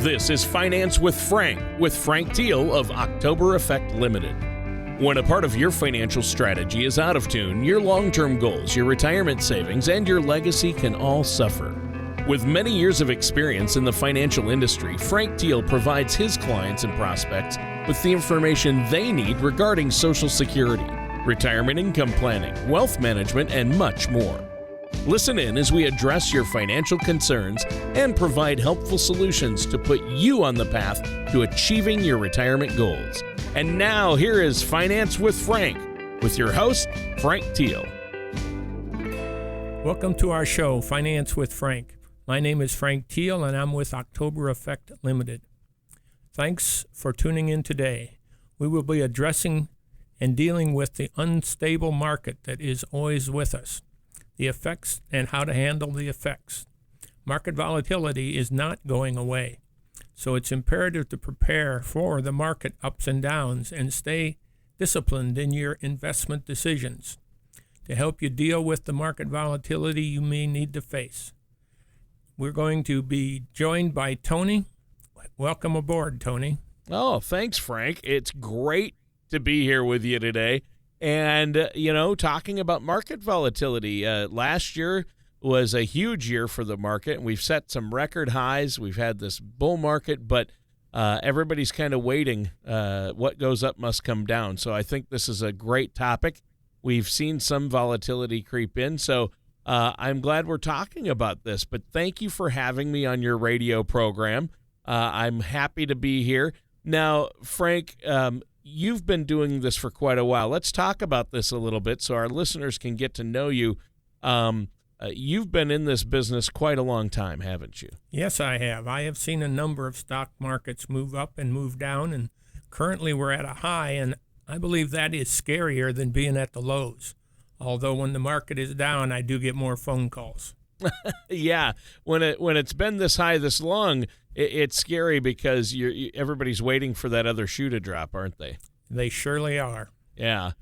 This is Finance with Frank Teal of October Effect Limited. When a part of your financial strategy is out of tune, your long-term goals, your retirement savings, and your legacy can all suffer. With many years of experience in the financial industry, Frank Teal provides his clients and prospects with the information they need regarding Social Security, retirement income planning, wealth management, and much more. Listen in as we address your financial concerns and provide helpful solutions to put you on the path to achieving your retirement goals. And now, here is Finance with Frank, with your host, Frank Teal. Welcome to our show, Finance with Frank. My name is Frank Teal, and I'm with October Effect Limited. Thanks for tuning in today. We will be addressing and dealing with the unstable market that is always with us, the effects and how to handle the effects. Market volatility is not going away, so it's imperative to prepare for the market ups and downs and stay disciplined in your investment decisions. To help you deal with the market volatility you may need to face, we're going to be joined by Tony. Welcome aboard, Tony. Oh, thanks, Frank. It's great to be here with you today. And, talking about market volatility, last year was a huge year for the market. We've set some record highs. We've had this bull market, but everybody's kind of waiting. What goes up must come down. So I think this is a great topic. We've seen some volatility creep in, so I'm glad we're talking about this. But thank you for having me on your radio program. I'm happy to be here. Now, Frank, you've been doing this for quite a while. Let's talk about this a little bit so our listeners can get to know you. You've been in this business quite a long time, haven't you? Yes, I have. I have seen a number of stock markets move up and move down, and currently we're at a high, and I believe that is scarier than being at the lows. Although when the market is down, I do get more phone calls. Yeah, when it's been this high this long, it's scary because everybody's waiting for that other shoe to drop, aren't they? They surely are. Yeah.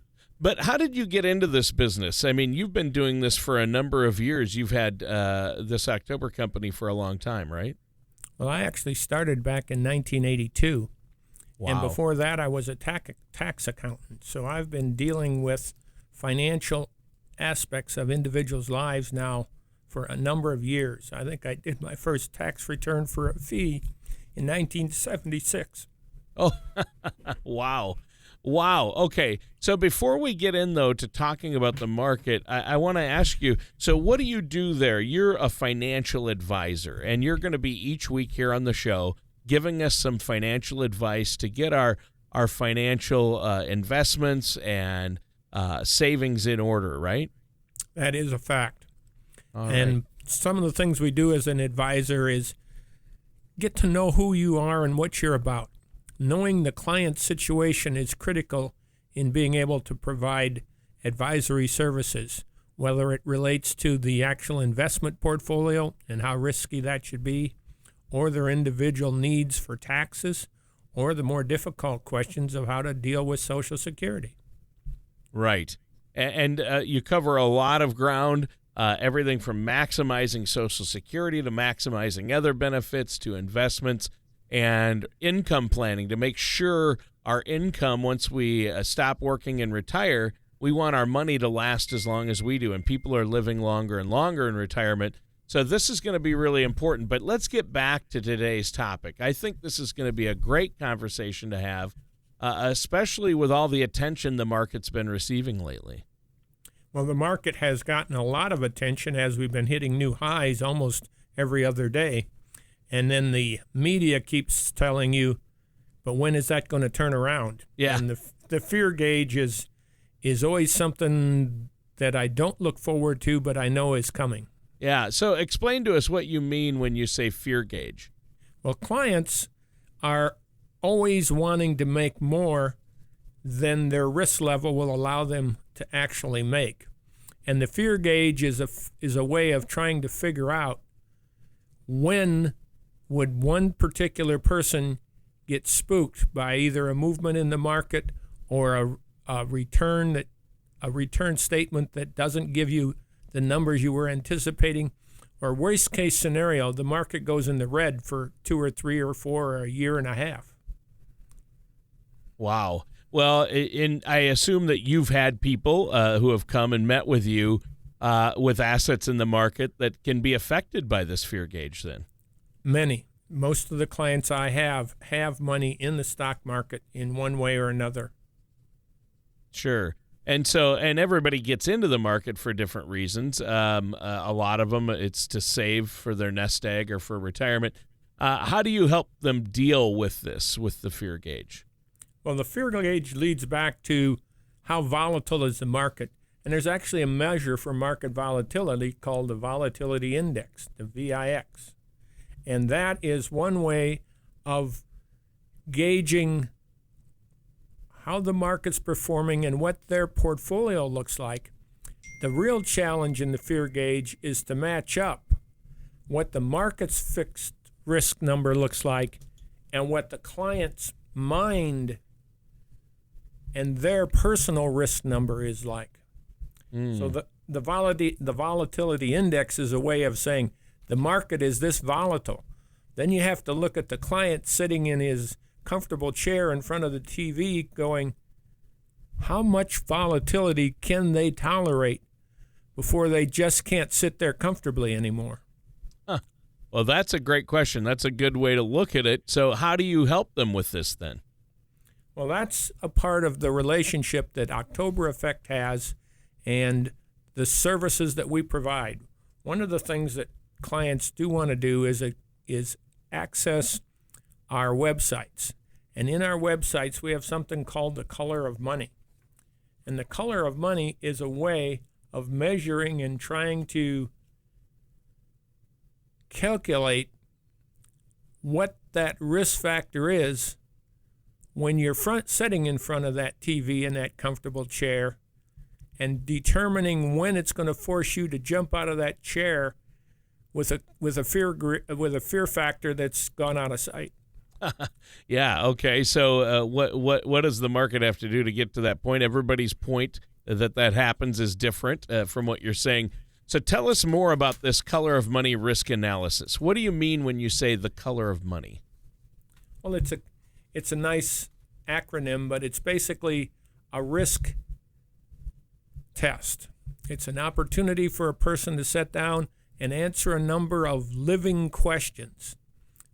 But how did you get into this business? I mean, you've been doing this for a number of years. You've had this October company for a long time, right? Well, I actually started back in 1982. Wow. And before that, I was a tax accountant. So I've been dealing with financial aspects of individuals' lives now for a number of years. I think I did my first tax return for a fee in 1976. Oh, wow. Wow. Okay. So before we get in, though, to talking about the market, I want to ask you, so what do you do there? You're a financial advisor, and you're going to be each week here on the show giving us some financial advice to get our financial investments and savings in order, right? That is a fact. All and right. Some of the things we do as an advisor is get to know who you are and what you're about. Knowing the client's situation is critical in being able to provide advisory services, whether it relates to the actual investment portfolio and how risky that should be, or their individual needs for taxes, or the more difficult questions of how to deal with Social Security. Right. And you cover a lot of ground. Everything from maximizing Social Security to maximizing other benefits to investments and income planning to make sure our income, once we stop working and retire, we want our money to last as long as we do. And people are living longer and longer in retirement. So this is going to be really important. But let's get back to today's topic. I think this is going to be a great conversation to have, especially with all the attention the market's been receiving lately. Well, the market has gotten a lot of attention as we've been hitting new highs almost every other day. And then the media keeps telling you, but when is that going to turn around? Yeah. And the fear gauge is always something that I don't look forward to, but I know is coming. Yeah. So explain to us what you mean when you say fear gauge. Well, clients are always wanting to make more than their risk level will allow them to actually make. And the fear gauge is a way of trying to figure out when would one particular person get spooked by either a movement in the market or a return statement that doesn't give you the numbers you were anticipating, Or worst case scenario, the market goes in the red for 2 or 3 or 4 or a year and a half. Wow. Well, I assume that you've had people who have come and met with you with assets in the market that can be affected by this fear gauge then. Many. Most of the clients I have money in the stock market in one way or another. Sure. And everybody gets into the market for different reasons. A lot of them, it's to save for their nest egg or for retirement. How do you help them deal with this, with the fear gauge? Well, the fear gauge leads back to how volatile is the market. And there's actually a measure for market volatility called the volatility index, the VIX. And that is one way of gauging how the market's performing and what their portfolio looks like. The real challenge in the fear gauge is to match up what the market's fixed risk number looks like and what the client's mind and their personal risk number is like. So the volatility index is a way of saying the market is this volatile. Then you have to look at the client sitting in his comfortable chair in front of the TV going, how much volatility can they tolerate before they just can't sit there comfortably anymore? Huh. Well, that's a great question. That's a good way to look at it. So how do you help them with this then? Well, that's a part of the relationship that October Effect has and the services that we provide. One of the things that clients do want to do is access our websites. And in our websites, we have something called the color of money. And the color of money is a way of measuring and trying to calculate what that risk factor is when you're sitting in front of that TV in that comfortable chair and determining when it's going to force you to jump out of that chair with a fear factor that's gone out of sight. Yeah. Okay. So what does the market have to do to get to that point? Everybody's point that happens is different from what you're saying. So tell us more about this color of money risk analysis. What do you mean when you say the color of money? Well, it's a nice acronym, but it's basically a risk test. It's an opportunity for a person to sit down and answer a number of living questions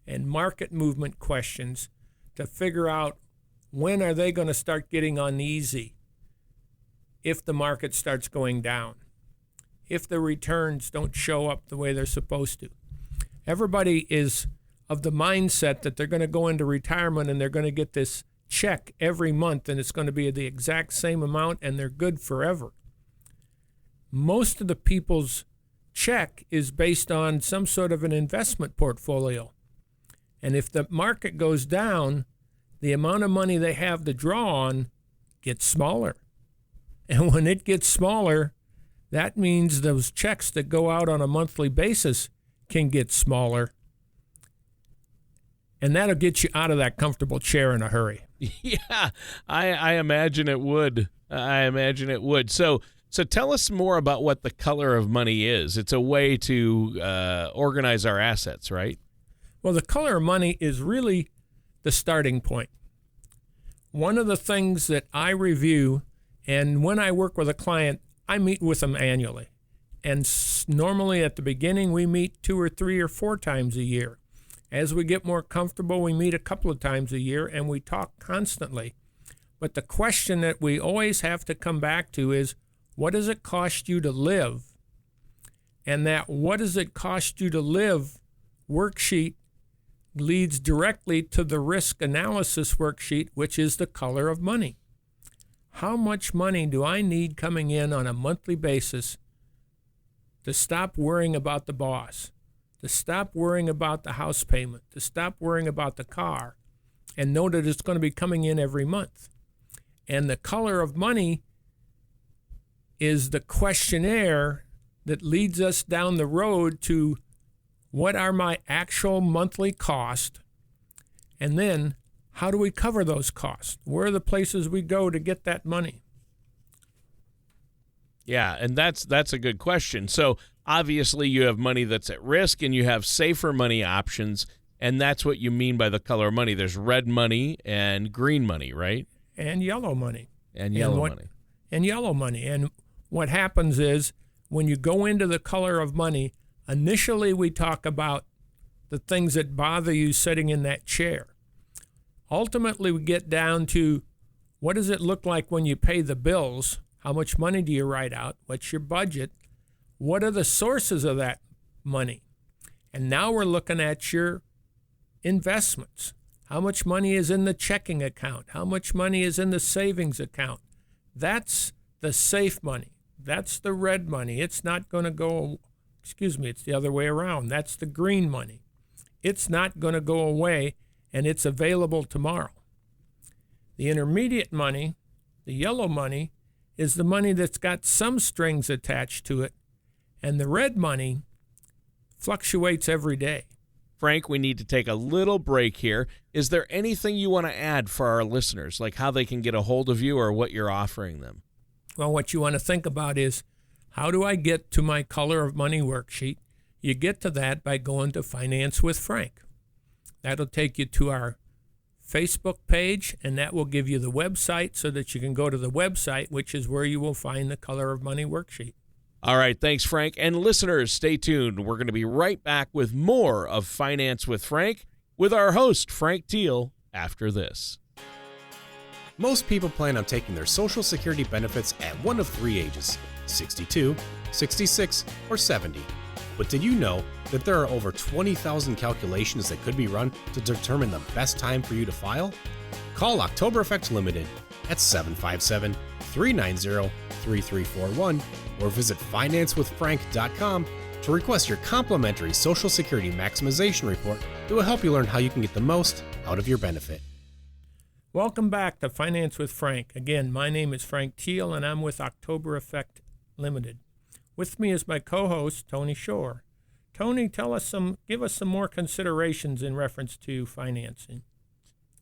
and market movement questions to figure out when are they going to start getting uneasy if the market starts going down, if the returns don't show up the way they're supposed to. Everybody is of the mindset that they're going to go into retirement and they're going to get this check every month and it's going to be the exact same amount and they're good forever. Most of the people's check is based on some sort of an investment portfolio. And if the market goes down, the amount of money they have to draw on gets smaller. And when it gets smaller, that means those checks that go out on a monthly basis can get smaller. And that'll get you out of that comfortable chair in a hurry. Yeah, I imagine it would. So tell us more about what the color of money is. It's a way to organize our assets, right? Well, the color of money is really the starting point. One of the things that I review, and when I work with a client, I meet with them annually. And normally at the beginning, we meet 2 or 3 or 4 times a year. As we get more comfortable, we meet a couple of times a year, and we talk constantly. But the question that we always have to come back to is, what does it cost you to live? And that what does it cost you to live worksheet leads directly to the risk analysis worksheet, which is the color of money. How much money do I need coming in on a monthly basis to stop worrying about the boss, to stop worrying about the house payment, to stop worrying about the car, and know that it's going to be coming in every month? And the color of money is the questionnaire that leads us down the road to what are my actual monthly costs, and then how do we cover those costs? Where are the places we go to get that money? Yeah, and that's a good question. So obviously you have money that's at risk and you have safer money options, and that's what you mean by the color of money. There's red money and green money, right? And yellow money. And yellow money. And yellow money. And what happens is when you go into the color of money, initially we talk about the things that bother you sitting in that chair. Ultimately, we get down to what does it look like when you pay the bills? How much money do you write out? What's your budget? What are the sources of that money? And now we're looking at your investments. How much money is in the checking account? How much money is in the savings account? That's the safe money. That's the red money. It's not going to go, it's the other way around. That's the green money. It's not going to go away, and it's available tomorrow. The intermediate money, the yellow money, is the money that's got some strings attached to it, and the red money fluctuates every day. Frank, we need to take a little break here. Is there anything you want to add for our listeners, like how they can get a hold of you or what you're offering them? Well, what you want to think about is, how do I get to my color of money worksheet? You get to that by going to Finance with Frank. That'll take you to our Facebook page, and that will give you the website so that you can go to the website, which is where you will find the Color of Money worksheet. All right, thanks, Frank. And listeners, stay tuned. We're going to be right back with more of Finance with Frank with our host, Frank Teal, after this. Most people plan on taking their Social Security benefits at one of three ages, 62, 66, or 70. But did you know that there are over 20,000 calculations that could be run to determine the best time for you to file? Call October Effect Limited at 757-390-3341 or visit financewithfrank.com to request your complimentary Social Security maximization report that will help you learn how you can get the most out of your benefit. Welcome back to Finance with Frank. Again, my name is Frank Teal, and I'm with October Effect Limited. With me is my co-host, Tony Shore. Tony, give us some more considerations in reference to financing.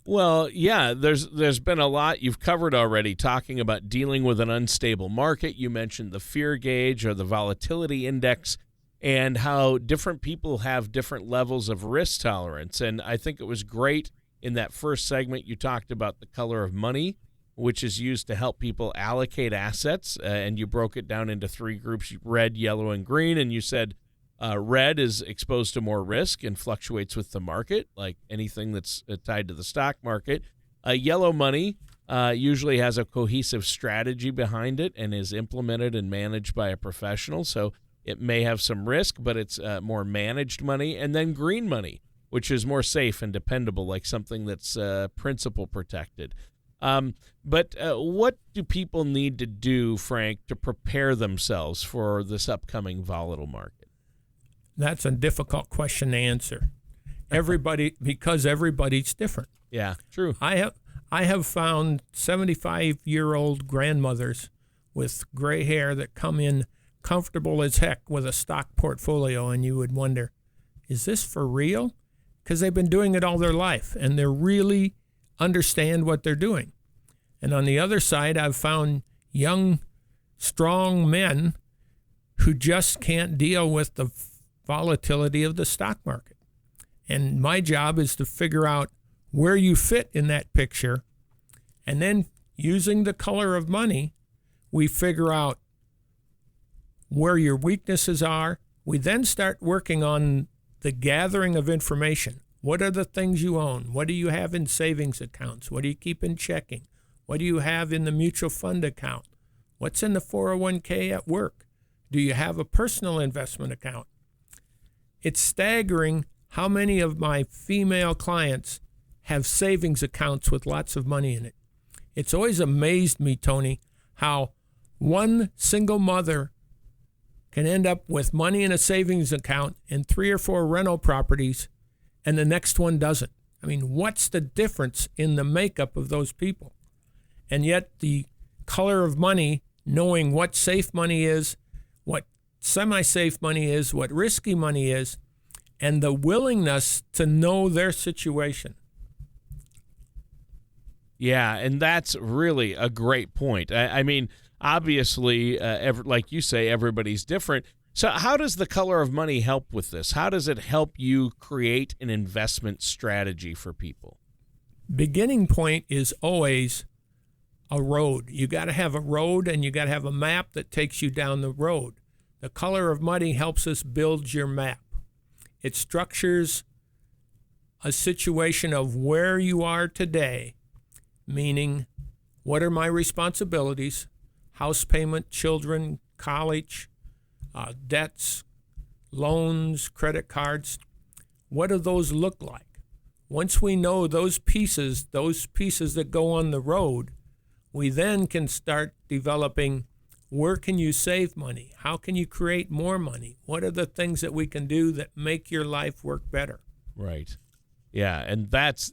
Well, yeah, there's been a lot you've covered already talking about dealing with an unstable market. You mentioned the fear gauge or the volatility index and how different people have different levels of risk tolerance. And I think it was great in that first segment you talked about the color of money, which is used to help people allocate assets, and you broke it down into three groups, red, yellow, and green, and you said red is exposed to more risk and fluctuates with the market, like anything that's tied to the stock market. Yellow money usually has a cohesive strategy behind it and is implemented and managed by a professional, so it may have some risk, but it's more managed money. And then green money, which is more safe and dependable, like something that's principal protected. But what do people need to do, Frank, to prepare themselves for this upcoming volatile market? That's a difficult question to answer. Because everybody's different. Yeah, true. I have found 75-year-old grandmothers with gray hair that come in comfortable as heck with a stock portfolio, and you would wonder, is this for real? Because they've been doing it all their life, and they really understand what they're doing. And on the other side, I've found young, strong men who just can't deal with the volatility of the stock market. And my job is to figure out where you fit in that picture. And then using the color of money, we figure out where your weaknesses are. We then start working on the gathering of information. What are the things you own? What do you have in savings accounts? What do you keep in checking? What do you have in the mutual fund account? What's in the 401k at work? Do you have a personal investment account? It's staggering how many of my female clients have savings accounts with lots of money in it. It's always amazed me, Tony, how one single mother can end up with money in a savings account and 3 or 4 rental properties, and the next one doesn't. I mean, what's the difference in the makeup of those people? And yet the color of money, knowing what safe money is, what semi-safe money is, what risky money is, and the willingness to know their situation. Yeah, and that's really a great point. I mean, obviously, like you say, everybody's different, So how does the color of money help with this? How does it help you create an investment strategy for people? Beginning point is always a road. You got to have a road, and you got to have a map that takes you down the road. The color of money helps us build your map. It structures a situation of where you are today, meaning what are my responsibilities, house payment, children, college, debts, loans, credit cards. What do those look like? Once we know those pieces that go on the road, we then can start developing where can you save money? How can you create more money? What are the things that we can do that make your life work better? Right. Yeah, and that's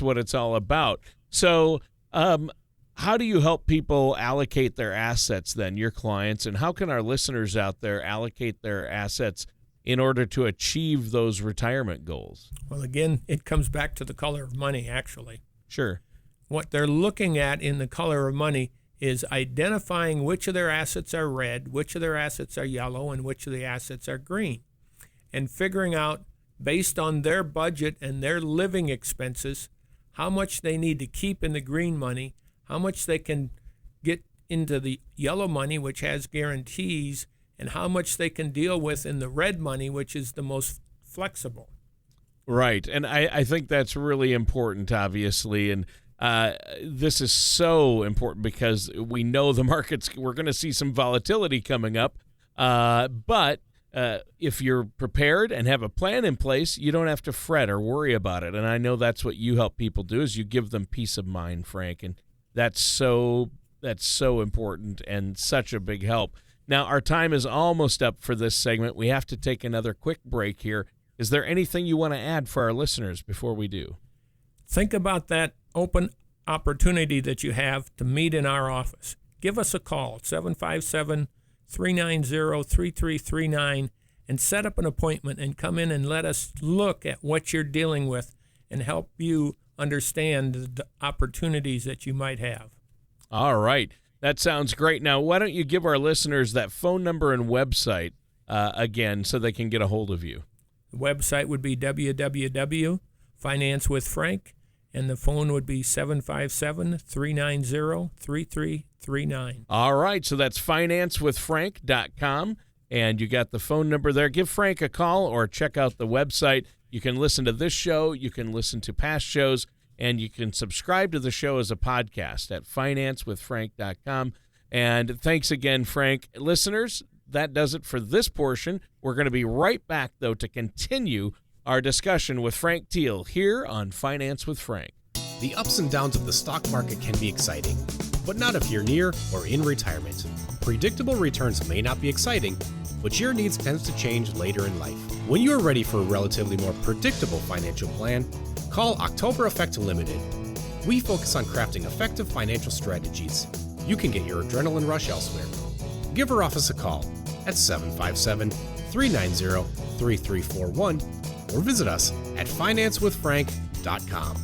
what it's all about. So how do you help people allocate their assets then, your clients, and how can our listeners out there allocate their assets in order to achieve those retirement goals? Well, again, it comes back to the color of money, actually. Sure. What they're looking at in the color of money is identifying which of their assets are red, which of their assets are yellow, and which of the assets are green, and figuring out, based on their budget and their living expenses, how much they need to keep in the green money, how much they can get into the yellow money, which has guarantees, and how much they can deal with in the red money, which is the most flexible. Right. And I think that's really important, obviously. And this is so important because we know the markets, we're going to see some volatility coming up. But if you're prepared and have a plan in place, you don't have to fret or worry about it. And I know that's what you help people do, is you give them peace of mind, Frank. And that's so important and such a big help. Now, our time is almost up for this segment. We have to take another quick break here. Is there anything you want to add for our listeners before we do? Think about that open opportunity that you have to meet in our office. Give us a call, 757-390-3339, and set up an appointment and come in and let us look at what you're dealing with and help you understand the opportunities that you might have. All right. That sounds great. Now, why don't you give our listeners that phone number and website again so they can get a hold of you? The website would be www.financewithfrank, and the phone would be 757-390-3339. All right, so that's financewithfrank.com, and you got the phone number there. Give Frank a call or check out the website. You can listen to this show, you can listen to past shows, and you can subscribe to the show as a podcast at financewithfrank.com. And thanks again, Frank. Listeners, that does it for this portion. We're going to be right back, though, to continue our discussion with Frank Teal here on Finance with Frank. The ups and downs of the stock market can be exciting, but not if you're near or in retirement. Predictable returns may not be exciting, but your needs tend to change later in life. When you are ready for a relatively more predictable financial plan, call October Effect Limited. We focus on crafting effective financial strategies. You can get your adrenaline rush elsewhere. Give our office a call at 757-390-3341 or visit us at financewithfrank.com.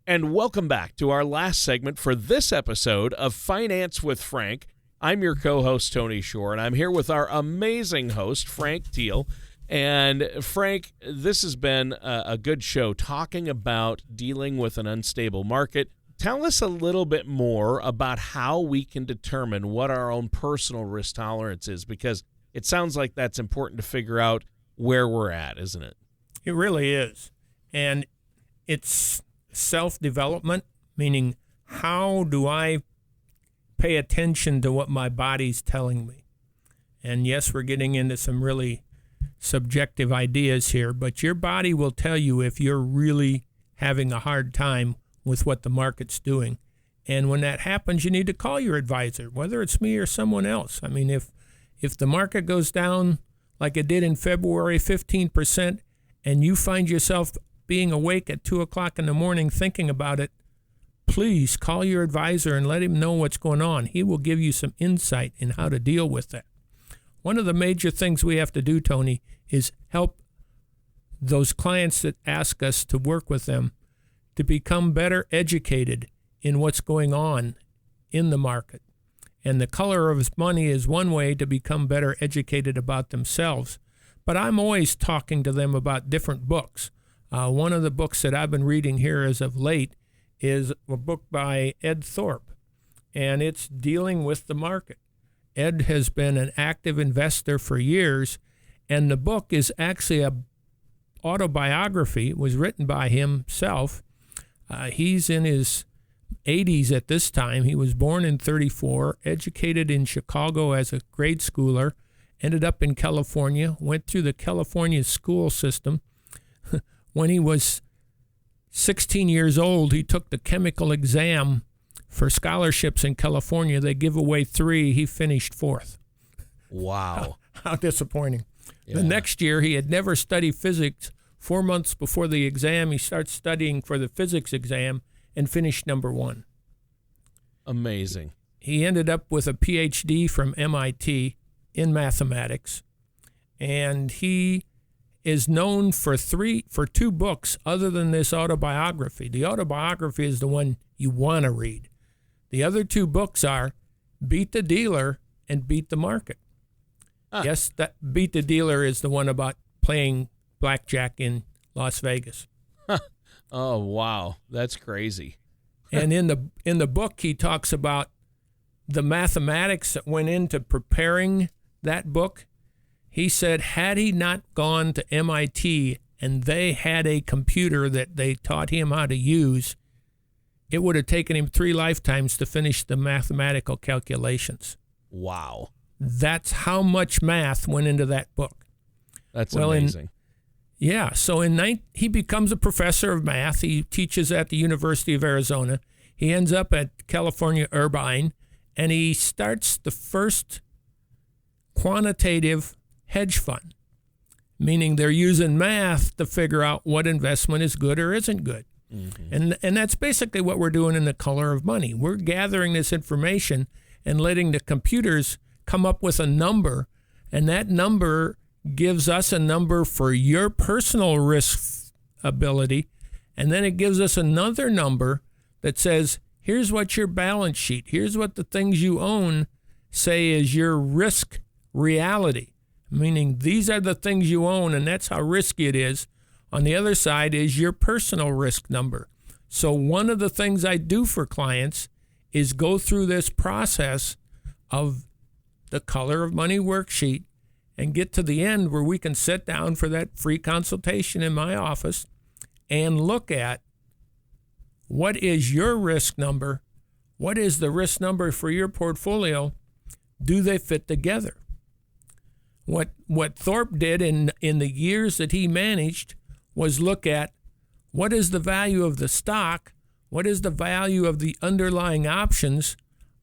And welcome back to our last segment for this episode of Finance with Frank. I'm your co-host, Tony Shore, and I'm here with our amazing host, Frank Teal. And Frank, this has been a good show talking about dealing with an unstable market. Tell us a little bit more about how we can determine what our own personal risk tolerance is, because it sounds like that's important to figure out where we're at, isn't it? It really is. And it's self-development, meaning how do I pay attention to what my body's telling me? And yes, we're getting into some really subjective ideas here, but your body will tell you if you're really having a hard time with what the market's doing. And when that happens, you need to call your advisor, whether it's me or someone else. I mean, if the market goes down like it did in February, 15%, and you find yourself being awake at 2 o'clock in the morning thinking about it, please call your advisor and let him know what's going on. He will give you some insight in how to deal with that. One of the major things we have to do, Tony, is help those clients that ask us to work with them to become better educated in what's going on in the market. And The Color of Money is one way to become better educated about themselves. But I'm always talking to them about different books. One of the books that I've been reading here as of late is a book by Ed Thorpe, and it's dealing with the market. Ed has been an active investor for years, and the book is actually a autobiography. It was written by himself. He's in his 80s at this time. He was born in 34, educated in Chicago as a grade schooler, ended up in California, went through the California school system. When he was 16 years old, he took the chemical exam for scholarships in California. They give away 3. He finished 4th. Wow. How disappointing. Yeah. The next year, he had never studied physics. 4 months before the exam, he starts studying for the physics exam and finished number 1. Amazing. He ended up with a PhD from MIT in mathematics, and he is known for 2 books other than this autobiography. The autobiography is the one you want to read. The other 2 books are Beat the Dealer and Beat the Market. Yes, that Beat the Dealer is the one about playing blackjack in Las Vegas. Oh, wow. That's crazy. And in the book, he talks about the mathematics that went into preparing that book. He said, had he not gone to MIT and they had a computer that they taught him how to use, it would have taken him 3 lifetimes to finish the mathematical calculations. Wow. That's how much math went into that book. That's amazing. So he becomes a professor of math. He teaches at the University of Arizona. He ends up at California Irvine, and he starts the first quantitative hedge fund, meaning they're using math to figure out what investment is good or isn't good. Mm-hmm. And that's basically what we're doing in The Color of Money. We're gathering this information and letting the computers come up with a number, and that number gives us a number for your personal risk ability, and then it gives us another number that says, here's what your balance sheet, here's what the things you own say is your risk reality, meaning these are the things you own, and that's how risky it is. On the other side is your personal risk number. So one of the things I do for clients is go through this process of the Color of Money worksheet and get to the end where we can sit down for that free consultation in my office and look at what is your risk number, what is the risk number for your portfolio, do they fit together? What Thorpe did in the years that he managed was look at what is the value of the stock, what is the value of the underlying options,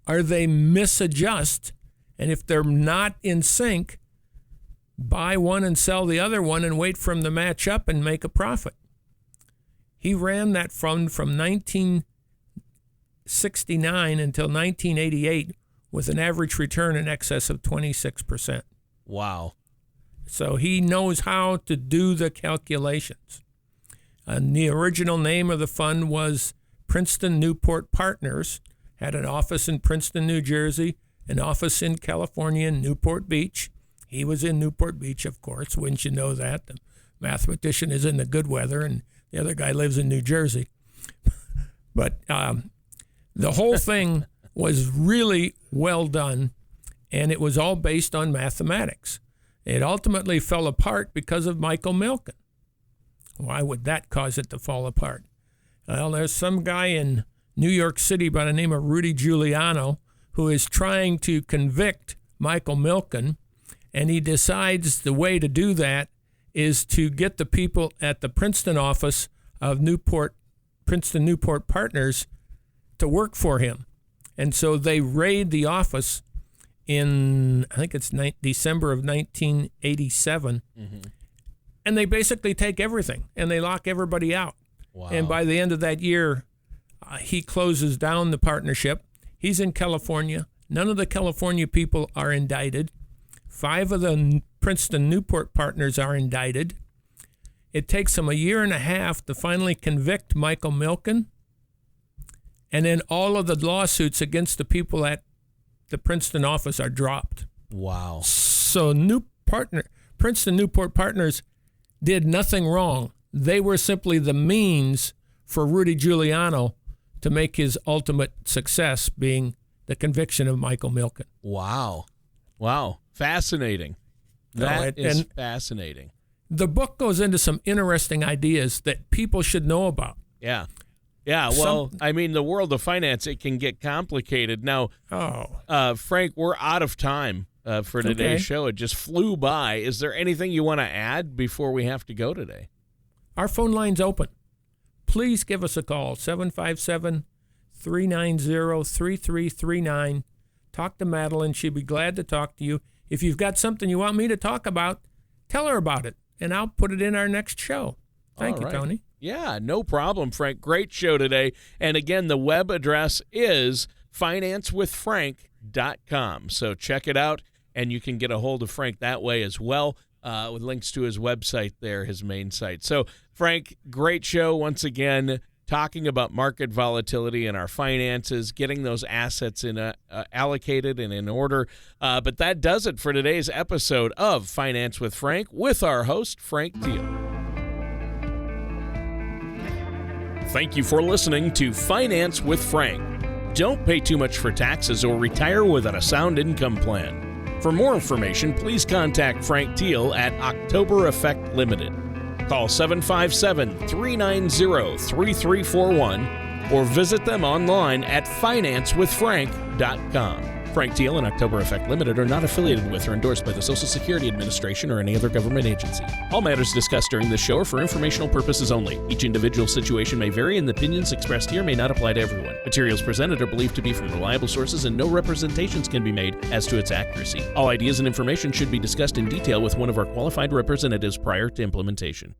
are they misadjust, and if they're not in sync, buy one and sell the other one and wait for them to match up and make a profit. He ran that fund from 1969 until 1988 with an average return in excess of 26%. Wow. So he knows how to do the calculations. And the original name of the fund was Princeton Newport Partners, had an office in Princeton, New Jersey, an office in California, in Newport Beach. He was in Newport Beach, of course. Wouldn't you know that? The mathematician is in the good weather, and the other guy lives in New Jersey. But the whole thing was really well done, and it was all based on mathematics. It ultimately fell apart because of Michael Milken. Why would that cause it to fall apart? Well, there's some guy in New York City by the name of Rudy Giuliano who is trying to convict Michael Milken, and he decides the way to do that is to get the people at the Princeton office of Princeton Newport Partners to work for him. And so they raid the office in, I think it's December of 1987, and they basically take everything, and they lock everybody out. Wow. And by the end of that year, he closes down the partnership. He's in California. None of the California people are indicted. 5 of the Princeton Newport partners are indicted. It takes them a year and a half to finally convict Michael Milken. And then all of the lawsuits against the people at the Princeton office are dropped. Wow. So Princeton Newport Partners did nothing wrong. They were simply the means for Rudy Giuliano to make his ultimate success, being the conviction of Michael Milken. Wow. Fascinating. That is fascinating. The book goes into some interesting ideas that people should know about. Yeah. Well, I mean, the world of finance, it can get complicated. Now, Frank, we're out of time for today's show. It just flew by. Is there anything you want to add before we have to go today? Our phone line's open. Please give us a call, 757-390-3339. Talk to Madeline. She'd be glad to talk to you. If you've got something you want me to talk about, tell her about it, and I'll put it in our next show. Thank you, Tony. Yeah, no problem, Frank. Great show today. And again, the web address is financewithfrank.com. So check it out, and you can get a hold of Frank that way as well, with links to his website there, his main site. So, Frank, great show once again, talking about market volatility and our finances, getting those assets in allocated and in order. But that does it for today's episode of Finance with Frank with our host, Frank Teal. Thank you for listening to Finance with Frank. Don't pay too much for taxes or retire without a sound income plan. For more information, please contact Frank Teal at October Effect Limited. Call 757-390-3341 or visit them online at financewithfrank.com. Frank Teal and October Effect Limited are not affiliated with or endorsed by the Social Security Administration or any other government agency. All matters discussed during this show are for informational purposes only. Each individual situation may vary, and the opinions expressed here may not apply to everyone. Materials presented are believed to be from reliable sources, and no representations can be made as to its accuracy. All ideas and information should be discussed in detail with one of our qualified representatives prior to implementation.